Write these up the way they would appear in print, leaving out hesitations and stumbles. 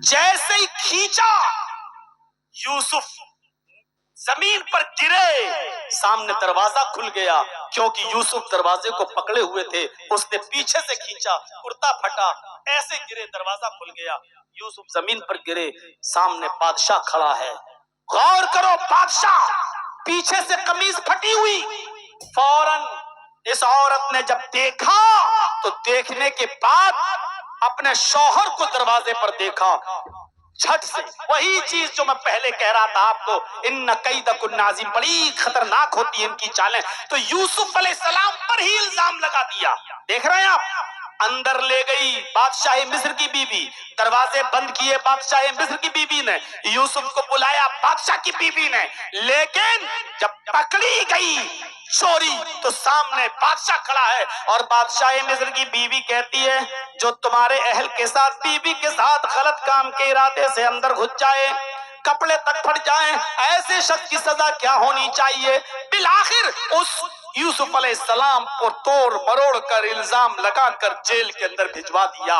جیسے ہی کھینچا یوسف زمین پر گرے، سامنے دروازہ کھل گیا، کیونکہ یوسف دروازے کو پکڑے ہوئے تھے، اس نے پیچھے سے کھینچا، کرتا پھٹا، ایسے گرے دروازہ کھل گیا، یوسف زمین پر گرے، سامنے بادشاہ کھڑا ہے۔ غور کرو، بادشاہ پیچھے سے قمیض پھٹی ہوئی، فوراً اس عورت نے جب دیکھا تو دیکھنے کے بعد اپنے شوہر کو دروازے پر دیکھا، جھٹ سے وہی چیز جو میں پہلے کہہ رہا تھا آپ کو، ان کیدکن عظیم، بڑی خطرناک ہوتی ہیں ان کی چالیں، تو یوسف علیہ السلام پر ہی الزام لگا دیا۔ دیکھ رہے ہیں آپ، اندر لے گئی بادشاہ مصر کی بیوی، دروازے بند کیے بادشاہ مصر کی بیوی نے، یوسف کو بلایا بادشاہ کی بیوی نے، لیکن جب پکڑی گئی چوری تو سامنے بادشاہ کھڑا ہے، اور بادشاہ مصر کی بیوی کہتی ہے جو تمہارے اہل کے ساتھ، بیوی کے ساتھ غلط کام کے ارادے سے اندر گھس جائے، کپڑے تک پھٹ جائیں، ایسے شخص کی سزا کیا ہونی چاہیے؟ بالآخر اس یوسف علیہ السلام کو توڑ مروڑ کر الزام لگا کر جیل کے اندر بھجوا دیا۔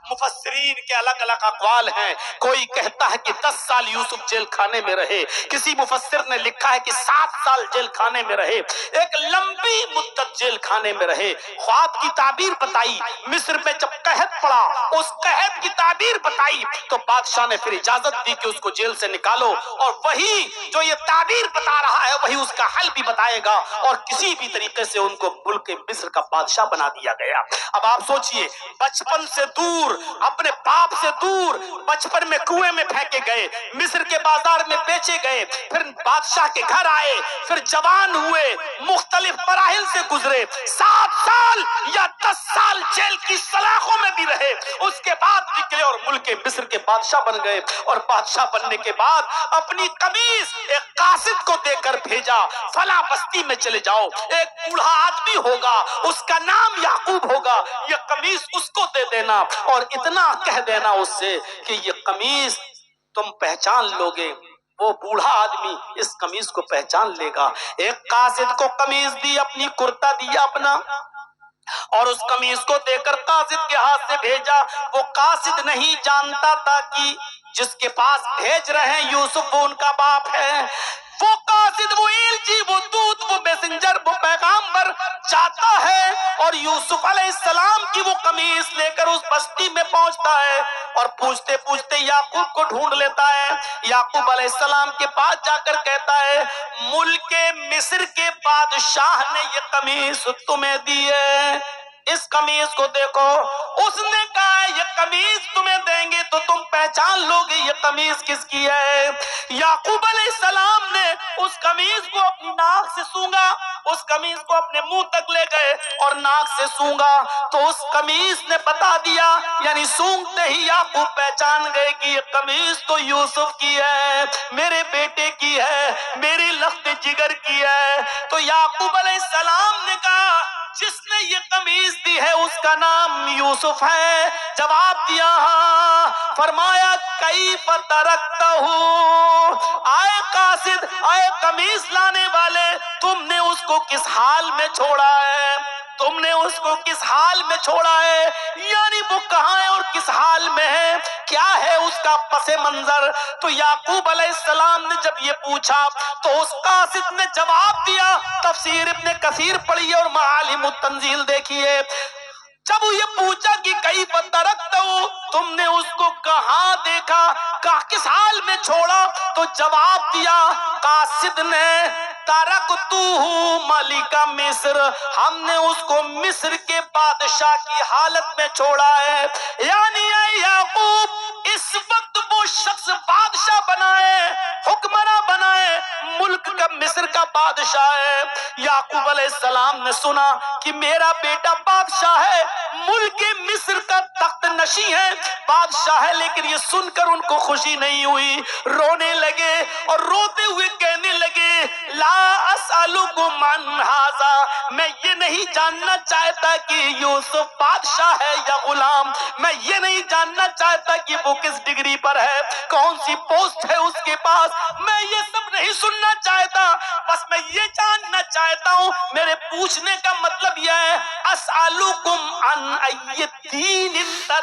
مفسرین کے الگ الگ اقوال ہیں، کوئی کہتا ہے کہ 10 سال یوسف جیل خانے میں رہے، کسی مفسر نے لکھا ہے کہ 7 سال جیل خانے میں رہے، ایک لمبی مدت جیل خانے میں رہے۔ خواب کی تعبیر بتائی، مصر میں جب قحط پڑا اس قحط کی تعبیر بتائی تو بادشاہ نے پھر اجازت دی کہ اس کو جیل سے نکالو، اور وہی جو یہ تعبیر بتا رہا ہے وہی اس کا حل بھی بتائے گا، اور کسی بھی طریقے سے ان کو ملک مصر کا بادشاہ بنا دیا گیا۔ اب آپ سوچئے، بچپن سے دور، اپنے باپ سے دور، بچپن میں کنویں میں پھینکے گئے، مصر کے بازار میں بیچے گئے، پھر بادشاہ کے گھر آئے، پھر جوان ہوئے، مختلف مراحل سے گزرے، 7 سال یا 10 سال جیل کی سلاخوں میں بھی رہے، اس کے بعد نکلے اور ملک مصر کے بادشاہ بن گئے، اور بادشاہ بننے کے بعد اپنی قمیص ایک قاصد کو دے کر بھیجا، فلاں بستی میں چلے جاؤ، ایک بوڑھا آدمی ہوگا، اس کا نام یعقوب ہوگا، یہ قمیص اس کو دے دینا، اور اتنا کہہ دینا اس سے کہ یہ قمیص تم پہچان لوگے، وہ بوڑھا آدمی اس قمیص کو پہچان لے گا۔ ایک قاصد کو قمیص دی، اپنی کرتا دیا اپنا، اور اس قمیص کو دے کر قاصد کے ہاتھ سے بھیجا۔ وہ قاصد نہیں جانتا تھا کہ جس کے پاس بھیج رہے ہیں یوسف وہ ان کا باپ ہے۔ وہ قاصد، وہ ایلچی، وہ دودت، وہ میسنجر، وہ پیغامبر جاتا ہے اور یوسف علیہ السلام کی وہ قمیص لے کر اس بستی میں پہنچتا ہے، اور پوچھتے پوچھتے یعقوب کو ڈھونڈ لیتا ہے۔ یعقوب علیہ السلام کے پاس جا کر کہتا ہے ملک مصر کے بادشاہ نے یہ قمیص تمہیں دی ہے، اس قمیص کو دیکھو۔ اس نے کہا یہ قمیص تمہیں دیں گے تو تم پہچان لوگے یہ قمیص کس کی ہے۔ یعقوب علیہ السلام نے اس قمیص کو اپنی ناک سے سونگا، اس قمیص کو اپنے منہ تک لے گئے اور ناک سے سونگا تو اس قمیص نے بتا دیا، یعنی سونگتے ہی یعقوب پہچان گئے کہ یہ قمیص تو یوسف کی ہے، میرے بیٹے کی ہے، میری لخت جگر کی ہے۔ تو یعقوب علیہ السلام نے کہا جس نے یہ قمیص دی ہے اس کا نام یوسف ہے۔ جواب دیا ہاں۔ فرمایا کیف ترکتہ، آئے قاصد، آئے قمیص لانے والے، تم نے اس کو کس حال میں چھوڑا ہے؟ تم نے اس کو کس حال میں چھوڑا ہے؟ یعنی وہ کہاں ہے اور کس حال میں ہے، کیا ہے اس کا پس منظر؟ تو یعقوب علیہ السلام نے جب یہ پوچھا تو اس قاصد نے جواب دیا، تفسیر ابن کثیر پڑھیے اور معالم التنزیل دیکھیے، جب یہ پوچھا کہ کیف ترکتہ، تم نے اس کو کہاں دیکھا، کس حال میں چھوڑا، تو جواب دیا قاصد نے ترکتہ ملک مصر، ہم نے اس کو مصر کے بادشاہ کی حالت میں چھوڑا ہے۔ یعنی اے یعقوب اس وقت وہ شخص بادشاہ بنائے، حکمراں بنائے، ملک کا مصر کا بادشاہ ہے۔ یعقوب علیہ السلام نے سنا کہ میرا بیٹا بادشاہ ہے، ملک مصر کا تخت نشین ہے، بادشاہ ہے، لیکن یہ سن کر ان کو خوشی نہیں ہوئی، رونے لگے اور روتے ہوئے کہنے لگے لا اسألکم عن ھذا، میں یہ نہیں جاننا چاہتا کہ یوسف بادشاہ ہے یا غلام، میں یہ نہیں جاننا چاہتا کہ وہ کس ڈگری پر ہے، کون سی پوسٹ ہے اس کے پاس، میں یہ سب نہیں سننا چاہتا، بس میں یہ جاننا چاہتا ہوں، میرے پوچھنے کا مطلب یہ ہے اسألکم عن ای دین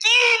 3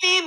3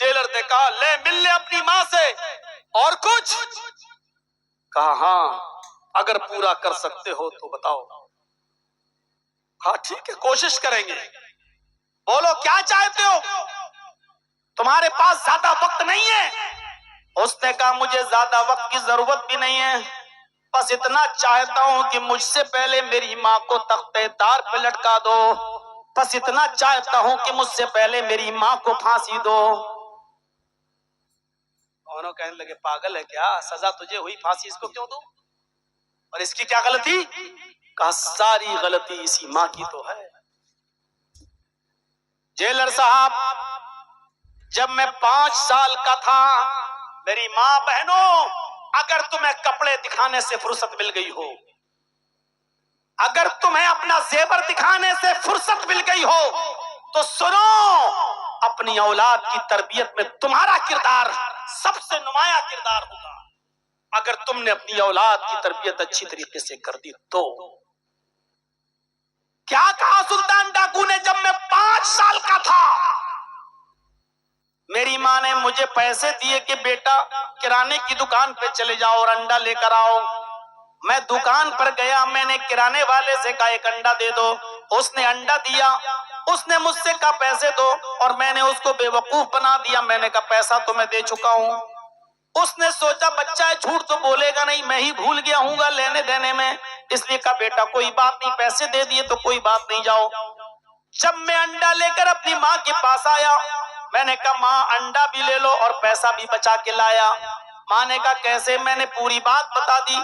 جیلر نے کہا لے مل لے اپنی ماں سے، اور کچھ؟ کہا ہاں اگر پورا کر سکتے ہو تو بتاؤ۔ کہا ٹھیک ہے کوشش کریں گے، بولو کیا چاہتے ہو، تمہارے پاس زیادہ وقت نہیں ہے؟ اس نے کہا مجھے زیادہ وقت کی ضرورت بھی نہیں ہے، بس اتنا چاہتا ہوں کہ مجھ سے پہلے میری ماں کو تختے دار پہ لٹکا دو، بس اتنا چاہتا ہوں کہ مجھ سے پہلے میری ماں کو پھانسی دو۔ دونوں کہنے لگے پاگل ہے کیا، سزا تجھے ہوئی، پھانسی اس کو کیوں دو، اور اس کی کیا غلطی؟ کہا ساری غلطی اسی ماں کی تو ہے۔ جیلر صاحب جب میں 5 سال کا تھا، میری ماں بہنوں اگر تمہیں کپڑے دکھانے سے فرصت مل گئی ہو، اگر تمہیں اپنا زیور دکھانے سے فرصت مل گئی ہو تو سنو، اپنی اولاد کی تربیت میں تمہارا کردار سب سے نمایاں کردار ہوگا۔ اگر تم نے اپنی اولاد کی تربیت اچھی طریقے سے کر دی تو کیا کہا سلطان ڈاکو نے؟ جب میں 5 سال کا تھا میری ماں نے مجھے پیسے دیے کہ بیٹا کرانے کی دکان پہ چلے جاؤ اور انڈا لے کر آؤ۔ میں دکان پر گیا، میں نے کرانے والے سے کہا ایک انڈا دے دو، اس نے انڈا دیا، اس نے مجھ سے کہا پیسے دو، اور میں نے اس کو بے وقوف بنا دیا، میں نے کہا پیسہ تو میں دے چکا ہوں۔ اس نے سوچا بچہ ہے جھوٹ تو بولے گا نہیں، میں ہی بھول گیا ہوں گا لینے دینے میں، اس لیے کہا بیٹا کوئی بات نہیں، پیسے دے دیے تو کوئی بات نہیں، جاؤ۔ جب میں انڈا لے کر اپنی ماں کے پاس آیا، میں نے کہا ماں انڈا بھی لے لو اور پیسہ بھی بچا کے لایا۔ ماں نے کہا کیسے؟ میں نے پوری بات بتا دی۔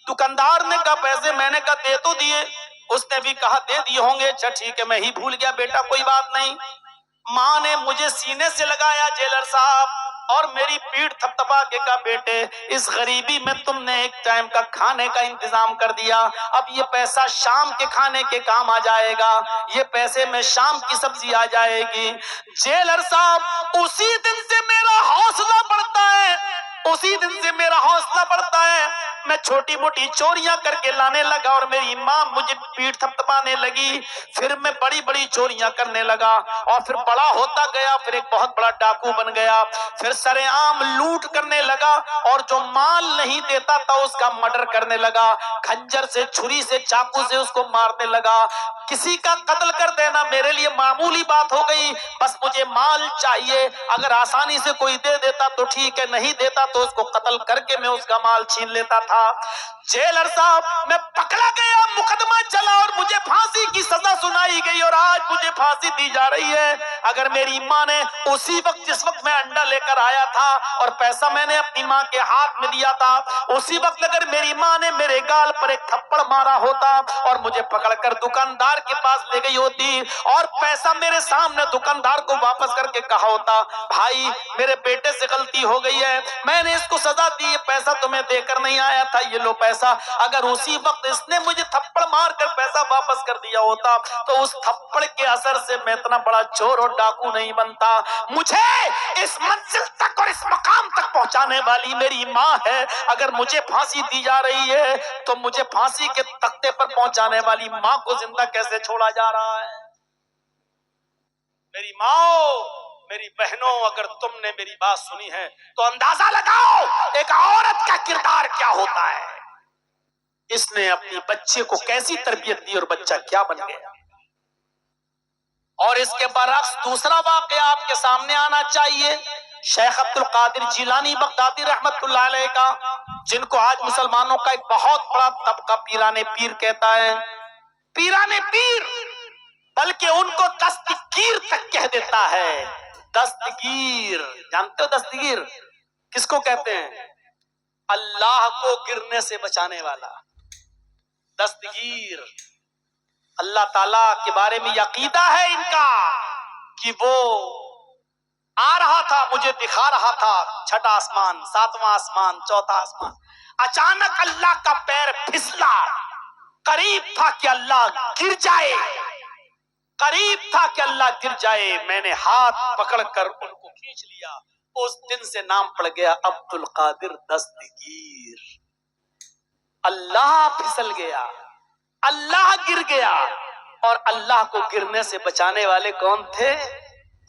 دکاندار نے کہا پیسے؟ میں نے کہا دے تو دیے، اس نے بھی کہا دے دیے ہوں گے، اچھا ٹھیک ہے میں ہی بھول گیا بیٹا کوئی بات نہیں۔ ماں نے مجھے سینے سے لگایا جیلر صاحب اور میری پیٹھ تھپتھپا کے کہا بیٹے اس غریبی میں تم نے ایک ٹائم کا کھانے کا انتظام کر دیا، اب یہ پیسہ شام کے کھانے کے کام آ جائے گا، یہ پیسے میں شام کی سبزی آ جائے گی۔ جیلر صاحب اسی دن سے میرا حوصلہ بڑھتا ہے، اسی دن سے میرا حوصلہ بڑھتا ہے، میں چھوٹی موٹی چوریاں کر کے لانے لگا اور میری ماں مجھے پیٹھ تھپتھپانے لگی، پھر میں بڑی بڑی چوریاں کرنے لگا اور پھر بڑا ہوتا گیا، پھر ایک بہت بڑا ڈاکو بن گیا، پھر سرے عام لوٹ کرنے لگا اور جو مال نہیں دیتا تھا اس کا مرڈر کرنے لگا، کھنجر سے چھری سے چاقو سے اس کو مارنے لگا۔ کسی کا قتل کر دینا میرے لیے معمولی بات ہو گئی، بس مجھے مال چاہیے، اگر آسانی سے کوئی دے دیتا تو ٹھیک ہے، نہیں دیتا تو اس کو قتل کر کے میں اس کا مال چھین لیتا تھا۔ جیلر صاحب میں پکڑا گیا، مقدمہ چلا اور مجھے پھانسی کی سزا سنائی گئی اور آج مجھے پھانسی دی جا رہی ہے۔ اگر میری ماں نے اسی وقت جس وقت میں انڈا لے کر آیا تھا اور پیسہ میں نے اپنی ماں کے ہاتھ میں دیا تھا، اسی وقت اگر میری ماں نے میرے گال پر ایک تھپڑ مارا ہوتا اور مجھے پکڑ کر دکاندار کے پاس لے گئی ہوتی اور پیسہ میرے سامنے دکاندار کو واپس کر کے کہا ہوتا بھائی میرے بیٹے سے غلطی ہو گئی ہے، میں نے اس کو سزا دی، پیسہ تمہیں دے کر نہیں آیا تھا، یہ لو پیسہ، اگر اسی وقت اس نے مجھے تھپڑ مار کر پیسہ واپس کر دیا ہوتا تو اس تھپڑ کے اثر سے میں اتنا بڑا چور اور ڈاکو نہیں بنتا۔ مجھے اس منزل تک اور اس مقام تک پہنچانے والی میری ماں ہے، اگر مجھے پھانسی دی جا رہی ہے تو مجھے پھانسی کے تختے پر پہنچانے والی ماں کو زندہ کیسے چھوڑا جا رہا ہے؟ میری ماں، میری بہنوں، اگر تم نے میری بات سنی ہے تو اندازہ لگاؤ ایک عورت کا کردار کیا ہوتا ہے، اس نے اپنی بچے کو کیسی تربیت دی اور بچہ کیا بن گیا۔ اور اس کے برعکس دوسرا واقعہ آپ کے سامنے آنا چاہیے، شیخ عبد القادر جیلانی بغدادی رحمت اللہ علیہ کا، جن کو آج مسلمانوں کا ایک بہت بڑا طبقہ پیران پیر کہتا ہے۔ پیران پیر بلکہ ان کو دستگیر تک کہہ دیتا ہے۔ دستگیر، جانتے ہو دستگیر کس کو کہتے ہیں؟ اللہ کو گرنے سے بچانے والا دستگیر۔ اللہ تعالیٰ کے بارے میں یہ عقیدہ ہے ان کا کہ وہ آ رہا تھا، مجھے دکھا رہا تھا چھٹا آسمان، ساتواں آسمان، چوتھا آسمان، اچانک اللہ کا پیر پھسلا، قریب تھا کہ اللہ گر جائے، قریب تھا کہ اللہ گر جائے، میں نے ہاتھ پکڑ کر ان کو کھینچ لیا، اس دن سے نام پڑ گیا عبد القادر دستگیر۔ اللہ پھسل گیا، اللہ گر گیا، اور اللہ کو گرنے سے بچانے والے کون تھے؟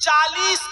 40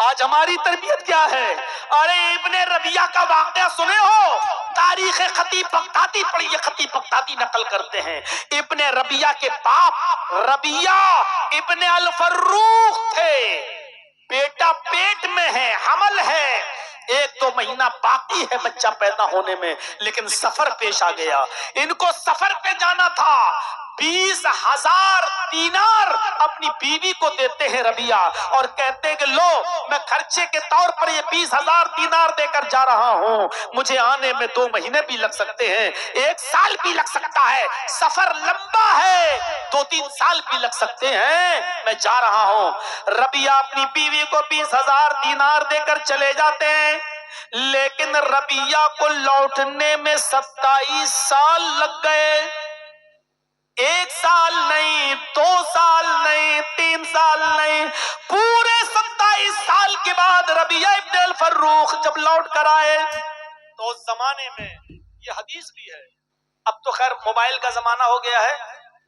آج ہماری تربیت کیا ہے؟ ارے ابن ربیعہ کا واقعہ سنے ہو؟ تاریخ خطیب بغدادی پڑھیے، خطیب بغدادی نقل کرتے ہیں ابن ربیعہ کے باپ ربیعہ ابن الفروخ تھے، بیٹا پیٹ میں ہے، حمل ہے، 1-2 مہینہ باقی ہے بچہ پیدا ہونے میں، لیکن سفر پیش آ گیا، ان کو سفر پہ جانا تھا۔ 20,000 دینار اپنی بیوی کو دیتے ہیں ربیعہ اور کہتے ہیں کہ لو میں خرچے کے طور پر یہ 20,000 دینار دے کر جا رہا ہوں، مجھے آنے میں 2 مہینے بھی لگ سکتے ہیں، 1 سال بھی لگ سکتا ہے، سفر لمبا ہے، 2-3 سال بھی لگ سکتے ہیں، میں جا رہا ہوں۔ ربیعہ اپنی بیوی کو 20,000 دینار دے کر چلے جاتے ہیں، لیکن ربیعہ کو لوٹنے میں 27 سال لگ گئے، 1 سال نہیں، 2 سال نہیں، 3 سال نہیں، پورے 27 سال کے بعد ربیعہ ابن الفروخ جب لوٹ کر آئے تو اس زمانے میں یہ حدیث بھی ہے، اب تو خیر موبائل کا زمانہ ہو گیا ہے،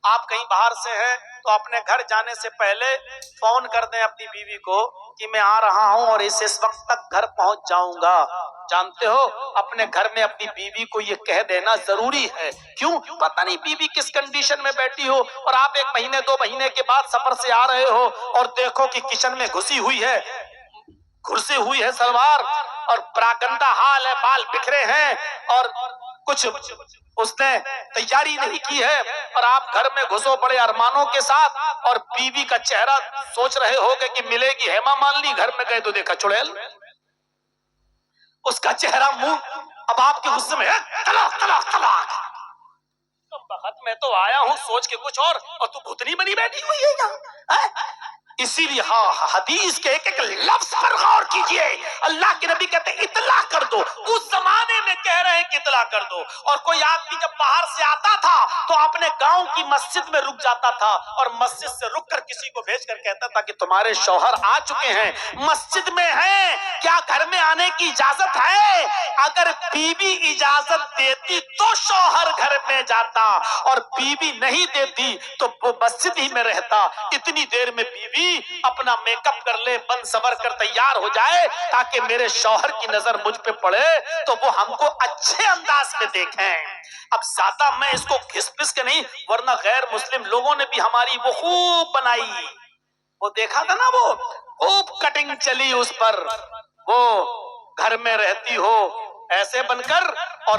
آپ کہیں باہر سے ہیں تو اپنے گھر جانے سے پہلے فون کر دیں اپنی بیوی کو کہ میں آ رہا ہوں اور اس وقت تک گھر پہنچ جاؤں گا۔ جانتے ہو اپنے گھر میں اپنی بیوی کو یہ کہہ دینا ضروری ہے، کیوں؟ پتہ نہیں بیوی کس کنڈیشن میں بیٹھی ہو اور آپ 1 مہینے 2 مہینے کے بعد سفر سے آ رہے ہو اور دیکھو کہ کچن میں گھسی ہوئی ہے، گھسی ہوئی ہے سلوار اور پراگندہ حال ہے، بال بکھرے ہیں اور کچھ اس نے تیاری نہیں کی ہے اور آپ گھر میں گھسو بڑے ارمانوں کے ساتھ اور بیوی کا چہرہ سوچ رہے ہوگے کہ ملے گی ہیما مالنی، گھر میں گئے تو دیکھا چڑیل، اس کا چہرہ منہ، اب آپ کے غصے میں طلاق طلاق طلاق، بخت میں تو آیا ہوں سوچ کے کچھ اور تو بھوتنی بنی بیٹھی ہوئی ہے یہاں۔ اسی لیے حدیث کے ایک لفظ پر غور کیجئے، اللہ کے نبی کہتے ہیں اطلاع کر دو، اس زمانے میں کہہ رہے ہیں کہ اطلاع کر دو، اور کوئی آدمی جب باہر سے آتا تھا تو اپنے گاؤں کی مسجد میں رک جاتا تھا اور مسجد سے رک کر کسی کو بھیج کر کہتا تھا کہ تمہارے شوہر آ چکے ہیں، مسجد میں ہیں، کیا گھر میں آنے کی اجازت ہے؟ اگر بیوی اجازت دیتی تو شوہر گھر میں جاتا اور بیوی نہیں دیتی تو وہ مسجد ہی میں رہتا، اتنی دیر میں بیوی اپنا میک اپ کر لے، بن سور کر تیار ہو جائے تاکہ میرے شوہر کی نظر مجھ پہ پڑے تو وہ ہم کو اچھے انداز میں دیکھیں۔ اب زیادہ میں اس کو گھس پس کے نہیں، ورنہ غیر مسلم لوگوں نے بھی ہماری وہ خوب بنائی، وہ دیکھا تھا نا، وہ خوب کٹنگ چلی اس پر، وہ گھر میں رہتی ہو ایسے بن کر اور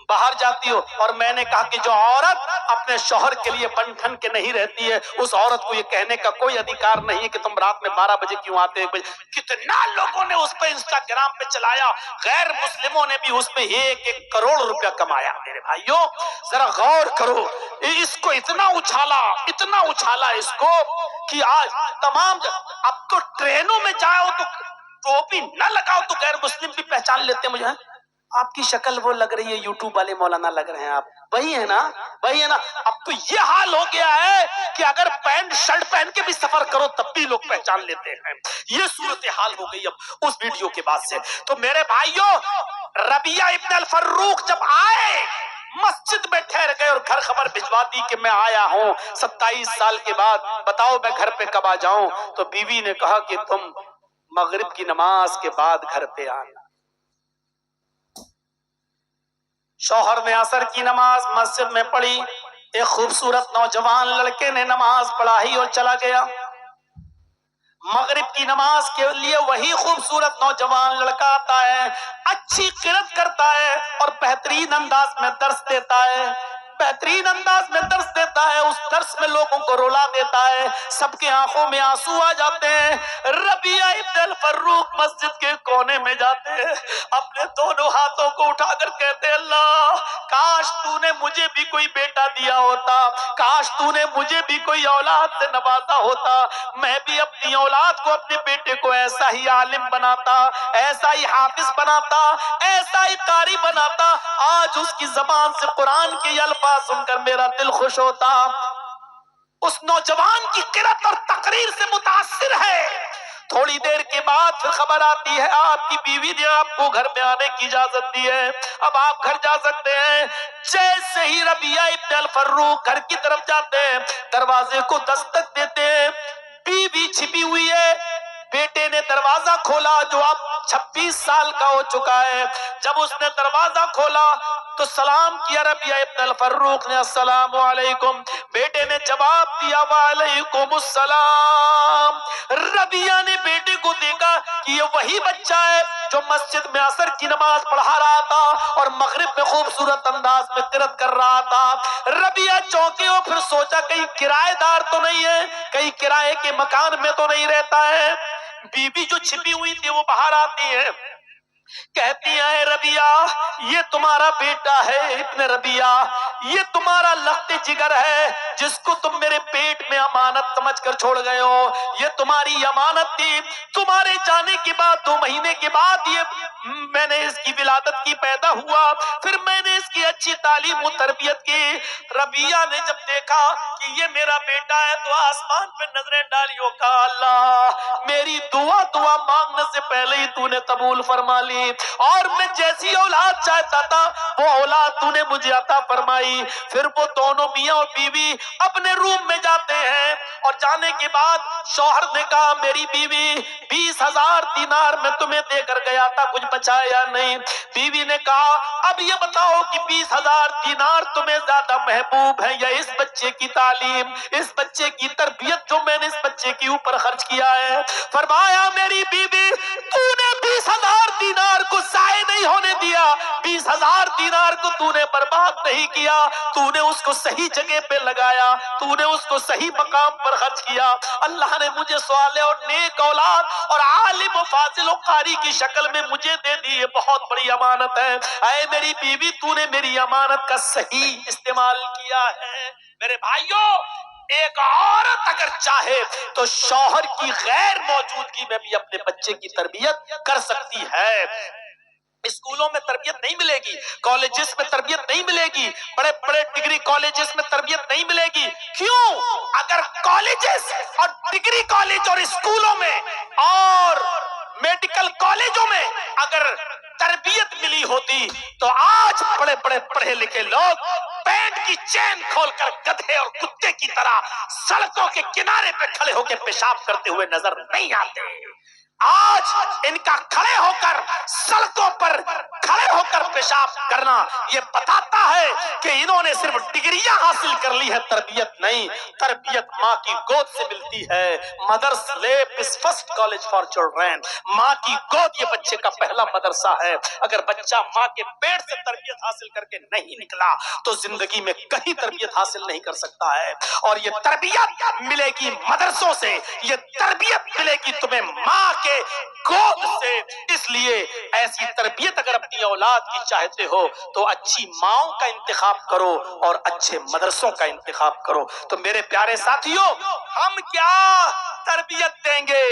باہر جاتی ہو، اور میں نے کہا کہ جو عورت اپنے شوہر کے لیے بن ٹھن کے نہیں رہتی ہے اس عورت کو یہ کہنے کا کوئی ادھیکار نہیں ہے کہ تم رات میں 12 بجے کیوں آتے 1 بجے۔ کتنا لوگوں نے اس پہ انسٹاگرام پہ چلایا، غیر مسلموں نے بھی اس پہ 1-1 کروڑ روپیہ کمایا۔ میرے بھائیوں ذرا غور کرو، اس کو اتنا اچھالا اس کو کہ آج تمام اب تو ٹرینوں میں جاؤ تو ٹوپی نہ لگاؤ تو غیر مسلم بھی پہچان لیتے ہیں مجھے، آپ کی شکل وہ لگ رہی ہے، یوٹیوب والے مولانا لگ رہے ہیں آپ، وہی ہے نا، وہی ہے نا۔ اب تو یہ حال ہو گیا ہے کہ اگر پینٹ شرٹ پہن کے بھی سفر کرو تب بھی لوگ پہچان لیتے ہیں، یہ صورتحال ہو گئی اب اس ویڈیو کے بعد سے۔ تو میرے بھائیوں ربیعہ ابن الفروخ جب آئے مسجد میں ٹھہر گئے اور گھر خبر بھجوا دی کہ میں آیا ہوں 27 سال کے بعد، بتاؤ میں گھر پہ کب آ جاؤں؟ تو بیوی نے کہا کہ تم مغرب کی نماز کے بعد گھر پہ آنا۔ شوہر نے عصر کی نماز مسجد میں پڑھی، ایک خوبصورت نوجوان لڑکے نے نماز پڑھائی اور چلا گیا۔ مغرب کی نماز کے لیے وہی خوبصورت نوجوان لڑکا آتا ہے، اچھی قرات کرتا ہے اور بہترین انداز میں درس دیتا ہے، بہترین انداز میں درس دیتا ہے، اس درس میں لوگوں کو رلا دیتا ہے، سب کے آنکھوں میں آنسو آ جاتے ہیں۔ ربیعہ ابن الفروخ مسجد کے کونے میں جاتے ہیں، اپنے دونوں ہاتھوں کو اٹھا کر کہتے ہیں اللہ کاش تو نے مجھے بھی کوئی بیٹا دیا ہوتا، کاش تو نے مجھے بھی کوئی اولاد سے نوازا ہوتا، میں بھی اپنی اولاد کو اپنے بیٹے کو ایسا ہی عالم بناتا، ایسا ہی حافظ بناتا، ایسا ہی قاری بناتا، آج اس کی زبان سے قرآن کے یہ الفاظ سن کر میرا دل خوش ہوتا۔ اس نوجوان کی قرات اور تقریر سے متاثر ہے۔ تھوڑی دیر کے بعد پھر خبر آتی ہے آپ کی بیوی نے آپ کو گھر میں آنے کی اجازت دی ہے، اب آپ گھر جا سکتے ہیں۔ جیسے ہی ربیعہ ابن الفروخ گھر کی طرف جاتے ہیں، دروازے کو دستک دیتے ہیں، بیوی چھپی ہوئی ہے، بیٹے نے دروازہ کھولا جو اب 26 سال کا ہو چکا ہے. جب اس نے دروازہ کھولا تو سلام کیا ربیہ ابن الفروخ نے, السلام علیکم. بیٹے نے جواب دیا وعلیکم السلام. ربیہ نے بیٹے کو دیکھا کہ یہ وہی بچہ ہے جو مسجد میں عصر کی نماز پڑھا رہا تھا اور مغرب میں خوبصورت انداز میں قرات کر رہا تھا. ربیہ چونکے اور پھر سوچا کہیں کرایہ دار تو نہیں ہے, کہیں کرائے کے مکان میں تو نہیں رہتا ہے. بیوی جو چھپی ہوئی تھی وہ باہر آتی ہے, کہتی ہے ربیہ یہ تمہارا بیٹا ہے ابن ربیہ, یہ تمہارا لخت جگر ہے جس کو تم میرے پیٹ میں امانت سمجھ کر چھوڑ گئے ہو. یہ تمہاری امانت تھی. تمہارے جانے کے بعد 2 مہینے کے بعد یہ میں نے اس کی ولادت کی, پیدا ہوا, پھر میں نے اس کی اچھی تعلیم و تربیت کی. ربیہ نے جب دیکھا کہ یہ میرا بیٹا ہے تو آسمان پہ نظریں ڈالی اور کہا اللہ میری دعا مانگنے سے پہلے ہی تو نے قبول فرما لی, اور میں جیسی اولاد چاہتا تھا وہ اولاد تو نے مجھے عطا فرمائی. پھر وہ دونوں میاں اور بیوی اپنے روم میں جاتے ہیں, اور جانے کے بعد شوہر نے کہا میری بیوی 20,000 دینار میں تمہیں دے کر گیا تھا, کچھ بچا یا نہیں؟ بیوی نے کہا اب یہ بتاؤ کہ 20,000 دینار تمہیں زیادہ محبوب ہے یا اس بچے کی تعلیم, اس بچے کی تربیت جو میں نے اس بچے کے اوپر خرچ کیا ہے؟ فرمایا میری بیوی تو نے 20,000 دینار کو ضائع نہیں ہونے دیا, 20,000 دینار کو تو نے برباد نہیں کیا, تو نے اس کو صحیح جگہ پہ لگایا, تو نے اس کو صحیح مقام پر خرچ کیا. اللہ نے مجھے صالح اور نیک اولاد اور عالم و فاضل و قاری کی شکل میں مجھے دے دی, یہ بہت بڑی امانت ہے. اے میری بیوی تو نے میری امانت کا صحیح استعمال کیا ہے. میرے بھائیوں ایک عورت اگر چاہے تو شوہر کی غیر موجودگی میں بھی اپنے بچے کی تربیت کر سکتی ہے. اسکولوں میں تربیت نہیں ملے گی, کالجز میں تربیت نہیں ملے گی, بڑے بڑے ڈگری کالجز میں تربیت نہیں ملے گی. کیوں؟ اگر کالجز اور ڈگری کالج اور اسکولوں میں اور میڈیکل کالجوں میں اگر تربیت ملی ہوتی تو آج بڑے بڑے پڑھے لکھے لوگ پینٹ کی چین کھول کر گدھے اور کتے کی طرح سڑکوں کے کنارے پہ کھڑے ہو کے پیشاب کرتے ہوئے نظر نہیں آتے. آج ان کا کھڑے ہو کر سڑکوں پر کھڑے ہو کر پیشاب کرنا یہ بتاتا ہے کہ انہوں نے صرف ڈگریاں حاصل کر لی ہے, تربیت نہیں. تربیت ماں کی گود سے ملتی ہے. مدرس لیپ از فرسٹ کالج فار چلڈرن. ماں کی گود یہ بچے کا پہلا مدرسہ ہے. اگر بچہ ماں کے پیٹ سے تربیت حاصل کر کے نہیں نکلا تو زندگی میں کہیں تربیت حاصل نہیں کر سکتا ہے. اور یہ تربیت ملے گی مدرسوں سے, یہ تربیت ملے گی تمہیں ماں کے گود سے. اس لیے ایسی تربیت اگر اپنی اولاد کی چاہتے ہو تو اچھی ماؤں کا انتخاب کرو اور اچھے مدرسوں کا انتخاب کرو. تو میرے پیارے ساتھیوں ہم کیا تربیت دیں گے؟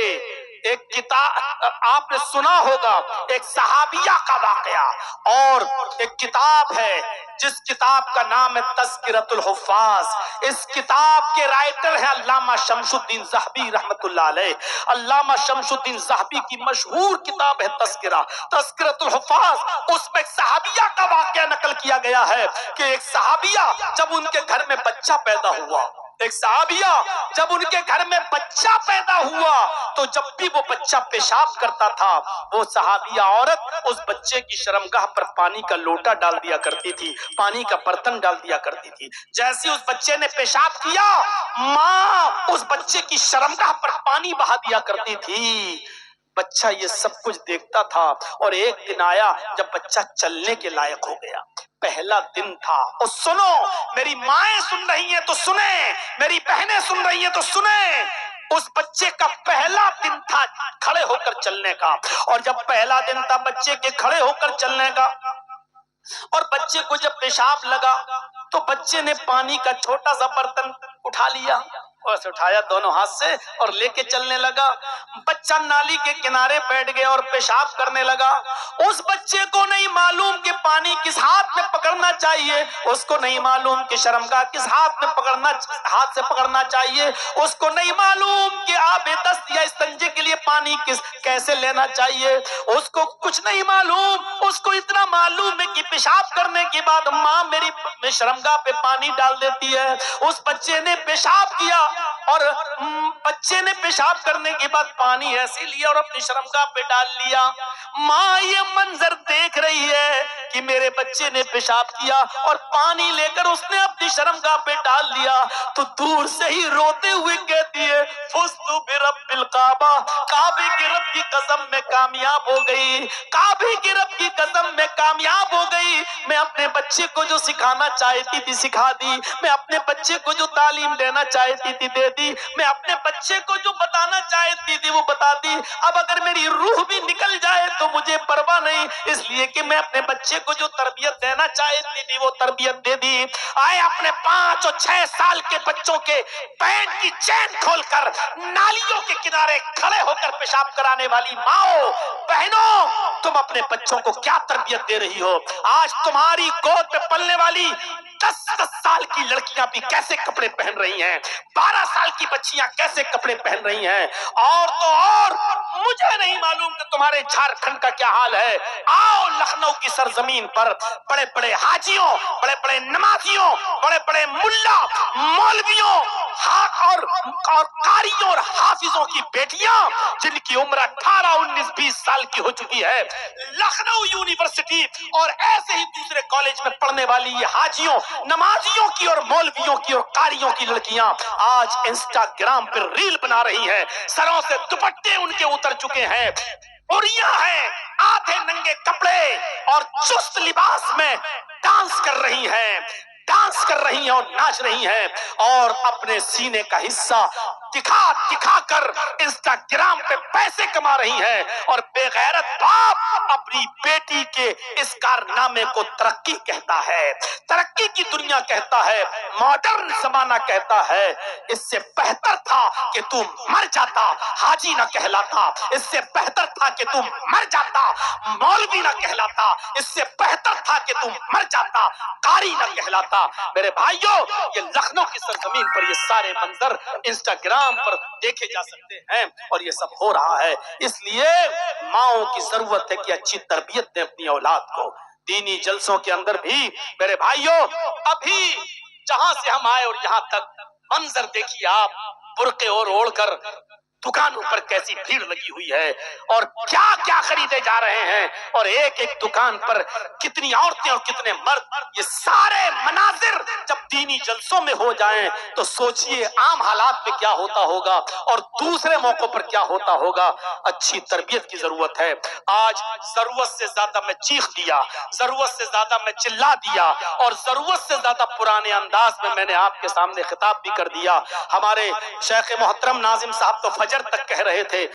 ایک کتاب آپ نے سنا ہوگا, ایک صحابیہ کا واقعہ, اور ایک کتاب ہے جس کتاب کا نام ہے تذکرۃ الحفاظ. اس کتاب کے رائٹر ہیں علامہ شمس الدین ذہبی رحمت اللہ علیہ. علامہ شمس الدین ذہبی کی مشہور کتاب ہے تذکرۃ الحفاظ. اس میں ایک صحابیہ کا واقعہ نقل کیا گیا ہے کہ ایک صحابیہ جب ان کے گھر میں بچہ پیدا ہوا, ایک صحابیہ جب ان کے گھر میں بچہ پیدا ہوا تو جب بھی وہ بچہ پیشاب کرتا تھا وہ صحابیہ عورت اس بچے کی شرمگاہ پر پانی کا لوٹا ڈال دیا کرتی تھی, پانی کا برتن ڈال دیا کرتی تھی. جیسے اس بچے نے پیشاب کیا ماں اس بچے کی شرمگاہ پر پانی بہا دیا کرتی تھی. بچہ یہ سب کچھ دیکھتا تھا, اور ایک دن آیا جب بچہ چلنے کے لائق ہو گیا. پہلا دن تھا. اور سنو, میری مائیں سن رہی ہیں تو سنیں, میری بہنیں سن رہی ہیں تو سنیں, اس بچے کا پہلا دن تھا کھڑے ہو کر چلنے کا. اور جب پہلا دن تھا بچے کے کھڑے ہو کر چلنے کا, اور بچے کو جب پیشاب لگا تو بچے نے پانی کا چھوٹا سا برتن اٹھا لیا, اسے اٹھایا دونوں ہاتھ سے اور لے کے چلنے لگا. بچہ نالی کے کنارے بیٹھ گیا اور پیشاب کرنے لگا. اس بچے کو نہیں معلوم کہ پانی کس ہاتھ میں پکڑنا چاہیے, اس کو نہیں معلوم کہ شرمگاہ کس ہاتھ سے پکڑنا چاہیے, اس کو نہیں معلوم کہ آب دست یا استنجے کے لیے پانی کیسے لینا چاہیے, اس کو کچھ نہیں معلوم. اس کو اتنا معلوم ہے کہ پیشاب کرنے کے بعد ماں میری شرمگاہ پہ پانی ڈال دیتی ہے. اس بچے نے پیشاب کیا, اور بچے نے پیشاب کرنے کے بعد پانی ایسے لیا اور اپنی شرمگاہ پہ ڈال لیا. ماں یہ منظر دیکھ رہی ہے کہ میرے بچے نے پیشاب کیا اور پانی لے کر اس نے اپنی شرمگاہ پہ ڈال لیا, تو دور سے ہی روتے ہوئے کہتی ہے فزت برب الکعبہ, کعبے کے رب کی قسم میں کامیاب ہو گئی, کعبے کے رب کی قسم میں کامیاب ہو گئی. میں اپنے بچے کو جو سکھانا چاہتی تھی سکھا دی, میں اپنے بچے کو جو تعلیم دینا چاہتی تھی دے دی, میں اپنے بچے کو جو بتانا چاہتی تھی وہ بتا دی. اب اگر میری روح بھی نکل جائے تو مجھے پرواہ نہیں, اس لیے کہ میں اپنے بچے کو جو تربیت دینا چاہتی تھی وہ تربیت دے دی. آئے اپنے 5 اور 6 سال کے بچوں کے پینٹ کی چین کھول کر نالیوں کے کنارے کھڑے ہو کر پیشاب کرانے والی ماؤں بہنوں, تم اپنے بچوں کو کیا تربیت دے رہی ہو؟ آج تمہاری گود پہ پلنے والی 10 سال کی لڑکیاں بھی کیسے کپڑے پہن رہی ہیں, 12 سال کی بچیاں کیسے کپڑے پہن رہی ہیں, اور تو اور مجھے نہیں معلوم کہ تمہارے جھارکھنڈ کا کیا حال ہے. آؤ لکھنؤ کی سرزمین پر بڑے بڑے حاجیوں, بڑے بڑے نمازیوں, بڑے بڑے ملا مولویوں اور قاریوں اور حافظوں کی بیٹیاں جن کی عمر 18 19 20 سال کی ہو چکی ہے, لکھنؤ یونیورسٹی اور ایسے ہی دوسرے کالج میں پڑھنے والی یہ حاجیوں, نمازیوں کی اور مولویوں کی اور قاریوں کی لڑکیاں آج انسٹاگرام پر ریل بنا رہی ہیں, سروں سے دوپٹے ان کے اتر چکے ہیں, عریاں ہیں, آدھے ننگے کپڑے اور چست لباس میں ڈانس کر رہی ہیں, ڈانس کر رہی ہیں اور ناچ رہی ہیں, اور اپنے سینے کا حصہ دکھا دکھا کر انسٹاگرام پہ پیسے کما رہی ہیں. اور بے غیرت باپ اپنی بیٹی کے اس کارنامے کو ترقی کہتا ہے, ترقی کی دنیا کہتا ہے, ماڈرن زمانہ کہتا ہے. اس سے بہتر تھا کہ تم مر جاتا حاجی نہ کہلاتا, اس سے بہتر تھا کہ تم مر جاتا مولوی نہ کہلاتا, اس سے بہتر تھا کہ تم مر جاتا قاری نہ کہلاتا. میرے بھائیوں, یہ لکھنؤ کی سرزمین پر یہ سارے منظر انسٹاگرام پر دیکھے جا سکتے ہیں اور یہ سب ہو رہا ہے. اس لیے ماؤں کی ضرورت ہے کہ اچھی تربیت دیں اپنی اولاد کو. دینی جلسوں کے اندر بھی میرے بھائیوں, ابھی جہاں سے ہم آئے اور یہاں تک منظر دیکھیے آپ, برقعے اور اوڑھ کر دکانوں پر کیسی بھیڑ لگی ہوئی ہے اور کیا کیا خریدے جا رہے ہیں, اور ایک ایک دکان پر کتنی عورتیں اور کتنے مرد. یہ سارے مناظر جب دینی جلسوں میں ہو جائیں تو سوچئے عام حالات میں کیا ہوتا ہوگا اور دوسرے موقعوں پر کیا ہوتا ہوگا. اچھی تربیت کی ضرورت ہے. آج ضرورت سے زیادہ میں چیخ دیا, ضرورت سے زیادہ میں چلا دیا, اور ضرورت سے زیادہ پرانے انداز میں نے آپ کے سامنے خطاب بھی کر دیا. ہمارے شیخ محترم ناظم صاحب تو فجر تک کہہ رہے تھے